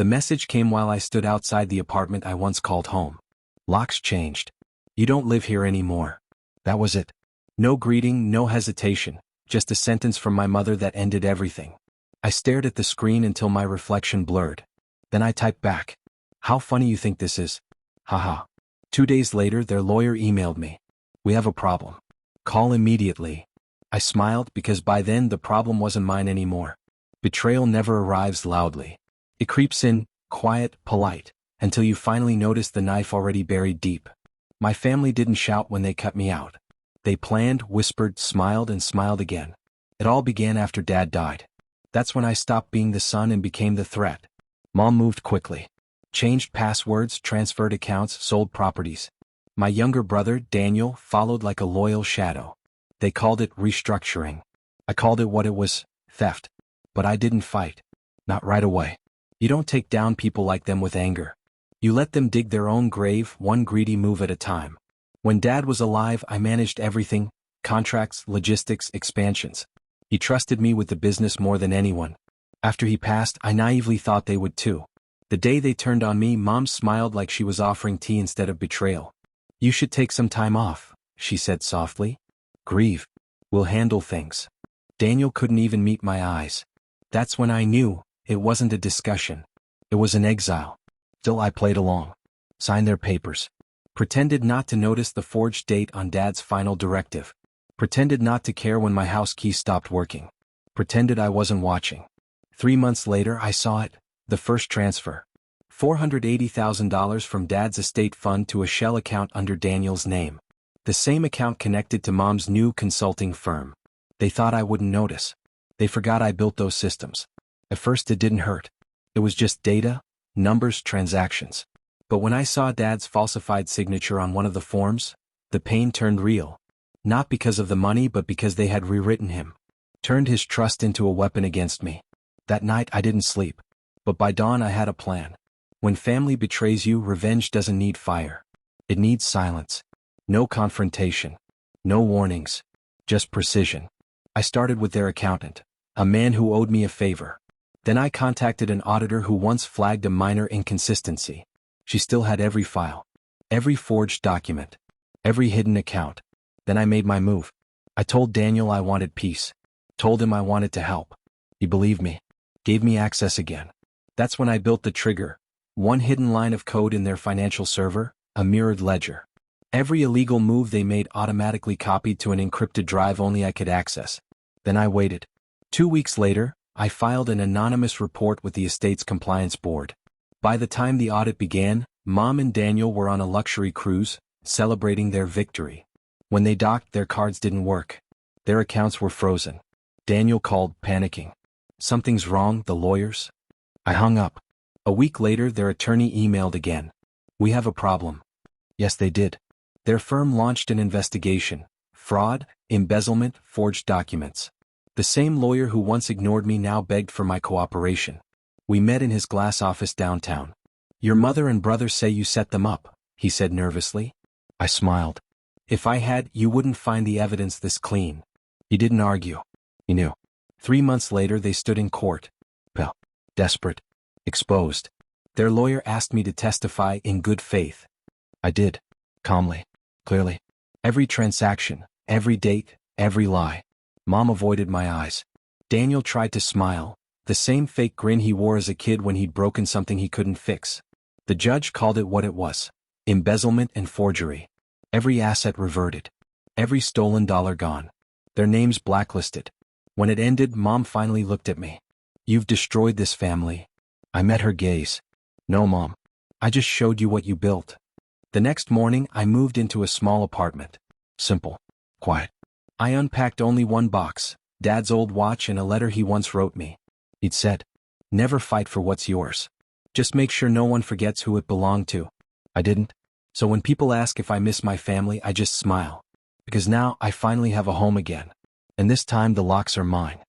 The message came while I stood outside the apartment I once called home. Locks changed. You don't live here anymore. That was it. No greeting, no hesitation, just a sentence from my mother that ended everything. I stared at the screen until my reflection blurred. Then I typed back. How funny you think this is? Haha. 2 days later, their lawyer emailed me. We have a problem. Call immediately. I smiled because by then the problem wasn't mine anymore. Betrayal never arrives loudly. It creeps in, quiet, polite, until you finally notice the knife already buried deep. My family didn't shout when they cut me out. They planned, whispered, smiled, and smiled again. It all began after Dad died. That's when I stopped being the son and became the threat. Mom moved quickly. Changed passwords, transferred accounts, sold properties. My younger brother, Daniel, followed like a loyal shadow. They called it restructuring. I called it what it was, theft. But I didn't fight. Not right away. You don't take down people like them with anger. You let them dig their own grave, one greedy move at a time. When Dad was alive, I managed everything: contracts, logistics, expansions. He trusted me with the business more than anyone. After he passed, I naively thought they would too. The day they turned on me, Mom smiled like she was offering tea instead of betrayal. You should take some time off, she said softly. Grieve. We'll handle things. Daniel couldn't even meet my eyes. That's when I knew it wasn't a discussion. It was an exile. Still, I played along. Signed their papers. Pretended not to notice the forged date on Dad's final directive. Pretended not to care when my house key stopped working. Pretended I wasn't watching. 3 months later, I saw it. The first transfer. $480,000 from Dad's estate fund to a shell account under Daniel's name. The same account connected to Mom's new consulting firm. They thought I wouldn't notice. They forgot I built those systems. At first it didn't hurt. It was just data, numbers, transactions. But when I saw Dad's falsified signature on one of the forms, the pain turned real. Not because of the money, but because they had rewritten him. Turned his trust into a weapon against me. That night I didn't sleep. But by dawn I had a plan. When family betrays you, revenge doesn't need fire. It needs silence. No confrontation. No warnings. Just precision. I started with their accountant, a man who owed me a favor. Then I contacted an auditor who once flagged a minor inconsistency. She still had every file. Every forged document. Every hidden account. Then I made my move. I told Daniel I wanted peace. Told him I wanted to help. He believed me. Gave me access again. That's when I built the trigger. One hidden line of code in their financial server, a mirrored ledger. Every illegal move they made automatically copied to an encrypted drive only I could access. Then I waited. 2 weeks later, I filed an anonymous report with the estate's compliance board. By the time the audit began, Mom and Daniel were on a luxury cruise, celebrating their victory. When they docked, their cards didn't work. Their accounts were frozen. Daniel called, panicking. Something's wrong, the lawyers. I hung up. A week later, their attorney emailed again. We have a problem. Yes, they did. Their firm launched an investigation. Fraud, embezzlement, forged documents. The same lawyer who once ignored me now begged for my cooperation. We met in his glass office downtown. Your mother and brother say you set them up, he said nervously. I smiled. If I had, you wouldn't find the evidence this clean. He didn't argue. He knew. 3 months later, they stood in court. Well, desperate. Exposed. Their lawyer asked me to testify in good faith. I did. Calmly. Clearly. Every transaction, every date, every lie. Mom avoided my eyes. Daniel tried to smile, the same fake grin he wore as a kid when he'd broken something he couldn't fix. The judge called it what it was. Embezzlement and forgery. Every asset reverted. Every stolen dollar gone. Their names blacklisted. When it ended, Mom finally looked at me. You've destroyed this family. I met her gaze. No, Mom. I just showed you what you built. The next morning, I moved into a small apartment. Simple. Quiet. I unpacked only one box, Dad's old watch and a letter he once wrote me. He'd said, never fight for what's yours. Just make sure no one forgets who it belonged to. I didn't. So when people ask if I miss my family, I just smile. Because now I finally have a home again. And this time the locks are mine.